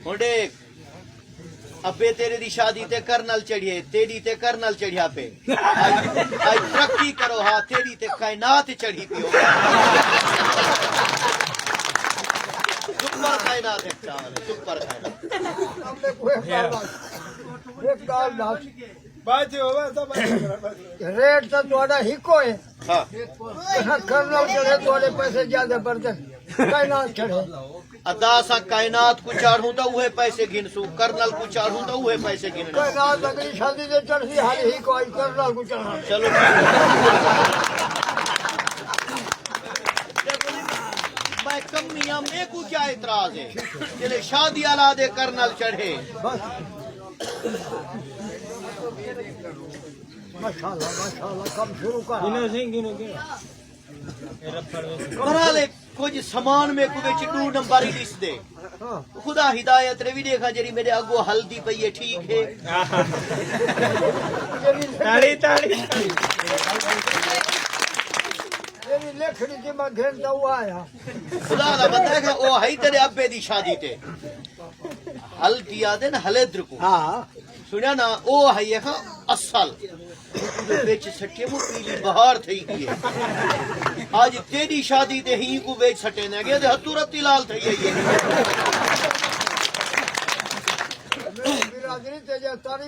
हुण देख अबे तेरे दी शादी ते कर्नल चढ़िए तेरी ते कर्नल चढ़िया पे आज तरक्की करो हा तेरी ते कायनात चढ़ी पियो सुपर कायनात है सुपर कायनात रेट तो थोड़ा हिको है हाँ कर्नल चढ़े थोड़े पैसे ज्यादा बढ़ते कायनात चढ़े अदा सा कायनात को चाढ़ू तो उहे पैसे गिनसू कर्नल को चाढ़ू तो उहे पैसे गिन कायनात अगली शादी से चढ़ती हाल हिको आई कर्नल को चढ़ा चलो मैं कमियां में को क्या इतराज है चले शादी आला दे कर्नल चढ़े माशाल्लाह कम शुरू कर बराले कुछ सामान में को विच 2 नंबर ही लिस्ट दे खुदा हिदायत रे भी देखा जरी मेरे अगो हल्दी पई है ठीक है ताड़ी ताड़ी मेरी लेखनी की मैं घेरता हुआ आया खुदा दा बंदा है ओ है तेरे अब्बे दी शादी ते हल्दी आदे न हलेद्र को हाँ सुनिया ना ओ है ये असल बेच सटे वो पीली बहार थई गई है आज तेरी शादी ते ही को बेच सटे ने गए ते हतुरती लाल थई है ये बिरादरी तेजा तारीफ